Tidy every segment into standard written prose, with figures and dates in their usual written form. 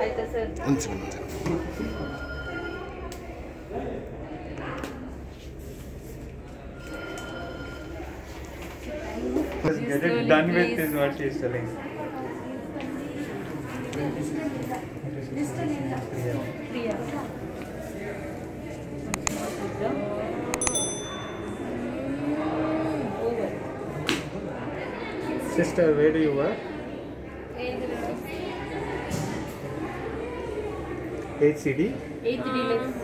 ಆಯ್ತಾ ಸರ್? ಒಂದು second. Just get it done with is what she is telling. Priya. Over. Sister, where do you work? 8 CD? 8 dealers.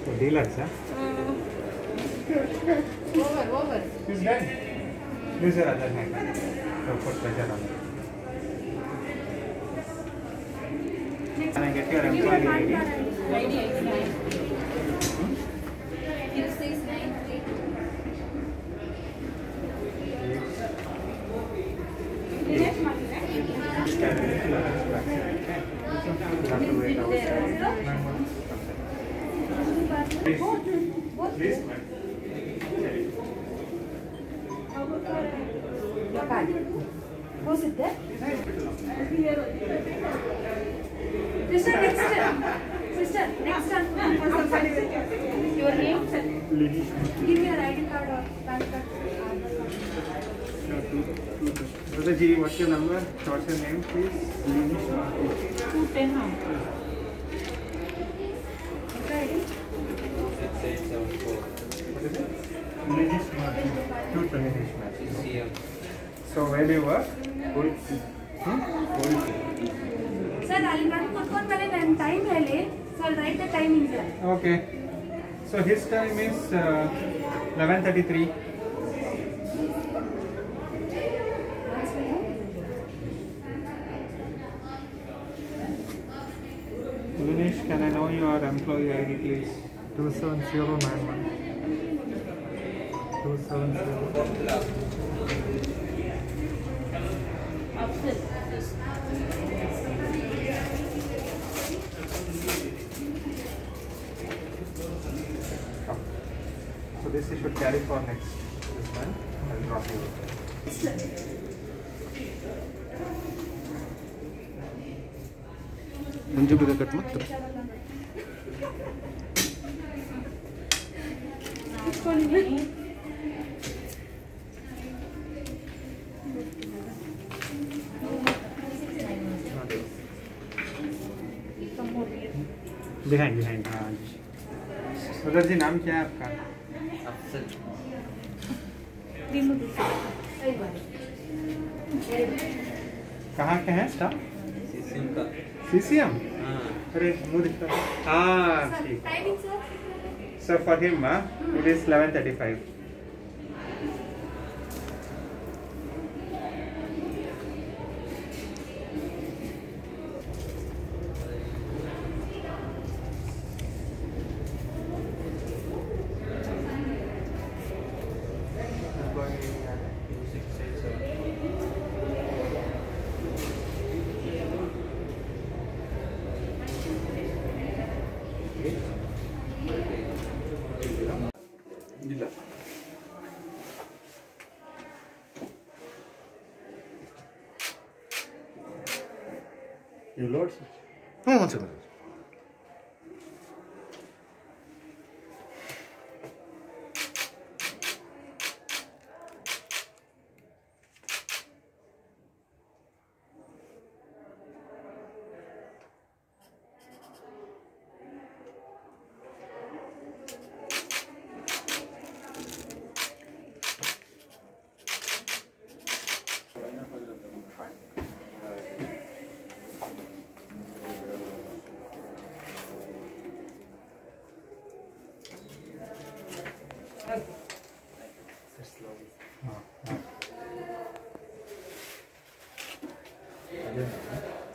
Oh, dealers, huh? Over. Who's done? Use your other hand. So put pressure on it. Can I get your employee ID? 989. 2693. Please. Who sit there? Sister, next one. Sister, next one. Your name? Give me your ID card or PAN card. Brother Ji, what's your number? What's your name, please? 210 how? What is it? So where do you work? Sir, I'll run and time so I'll write the timing here. Okay. So his time is 11:33. Vinesh, can I know your employee ID, please? 27091. 270. So this you should carry for next this month. I'll drop you. ಮುಂಜೆ ಬಿಡ cut ಮಾತ್ರ Behind. हाँ जी. उधर जी नाम क्या है आपका? अफसल. कहाँ के हैं स्टाफ? सीसीएम का. CCM? हाँ. अरे मुँह दिखता है. हाँ ठीक. Timing, sir? So for him, it is 11:35. You load, sir? ಹ್ಞೂ ಒಂದು second.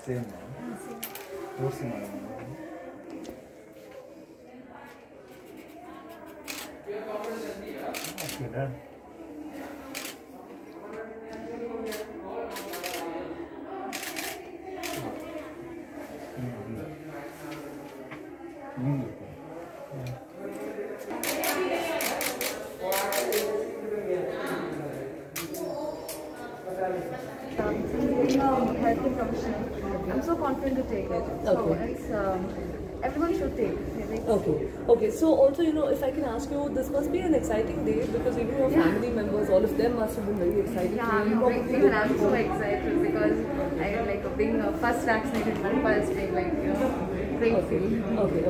Same. Okay, done. Health and professional problems. so confident to take it. So Okay. it's everyone should take. Okay. Okay. So also, you know, if I can ask you, this must be an exciting day because even your family members, all of them must have been very excited. Yeah, for you. You probably even I'm so excited because I like being first vaccinated grandpa is being like great Okay. feeling. Okay.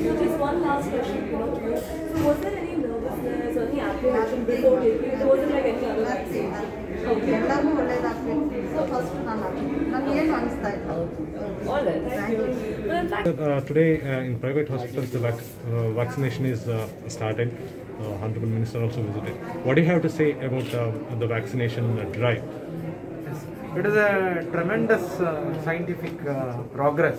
So just one last question, you know, to you. So was there any nervousness or any apprehension before taking it? Or was it like any other vaccine? Okay. ಎಲ್ಲರೂ ಒಳ್ಳೇದಾಗ್ತೈತಿ so first ನಾನು ಏನು ಅನಿಸ್ತಾ ಇಲ್ಲ All right. Thank you. Well, in fact, Today, in private hospitals, the vaccination is started. Honorable Minister also visited. What do you have to say about the vaccination drive? It is a tremendous scientific progress.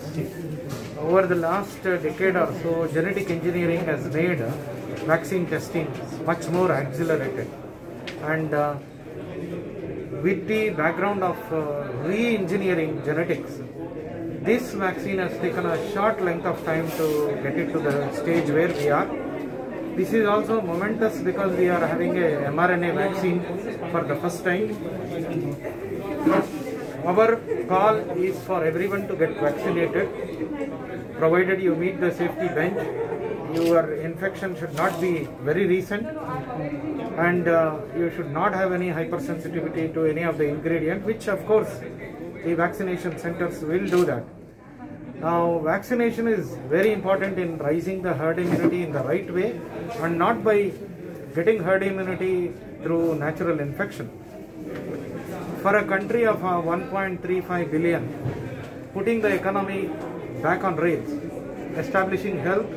Over the last decade or so, genetic engineering has made vaccine testing much more accelerated. And with the background of re-engineering genetics, this vaccine has taken a short length of time to get it to the stage where we are. This is also momentous because we are having a mRNA vaccine for the first time. Our call is for everyone to get vaccinated, provided you meet the safety bench. Your infection should not be very recent, and you should not have any hypersensitivity to any of the ingredient, which of course the vaccination centers will do that. Now, vaccination is very important in raising the herd immunity in the right way and not by getting herd immunity through natural infection. For a country of 1.35 billion, putting the economy back on rails, establishing health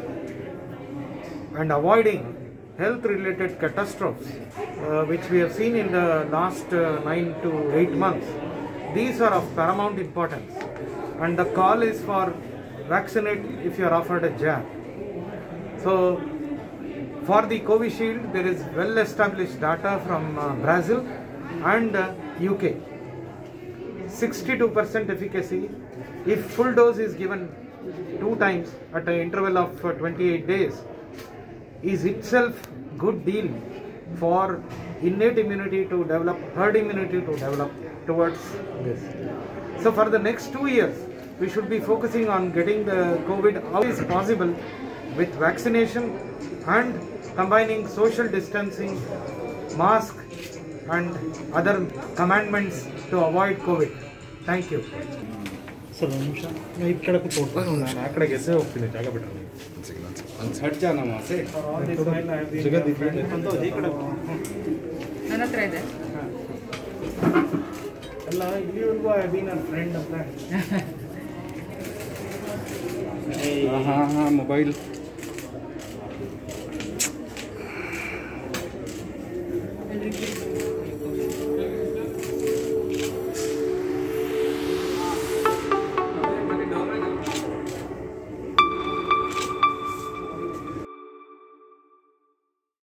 and avoiding health-related catastrophes, which we have seen in the last 9 to 8 months, these are of paramount importance. And the call is for vaccinate if you are offered a jab. So, for the Covishield, there is well-established data from Brazil and UK. 62% efficacy if full dose is given 2 times at an interval of 28 days is itself good deal for innate immunity to develop, herd immunity to develop towards this. So for the next 2 years, we should be focusing on getting the COVID how is possible with vaccination and combining social distancing, mask and other commandments to avoid COVID. Thank you. Sir ಒಂದು ನಿಮಿಷ ಈ ಕಡೆ ಕೂತ್ಕೊಳ್ತಾರೆ ನಾನು ಆ ಕಡೆ ಗೆದ್ದೆ ಹೋಗ್ತೀನಿ ಜಾಗ ಬಿಟ್ಟರೆ ನನ್ನ ಹತ್ರ ಇದೆ ಅಲ್ಲ ಇಲ್ಲಿವರೆಗೂ ಐ ಬೀನ್ ಅ ಫ್ರೆಂಡ್ ಅಂತ हाँ मोबाइल I'll repeat.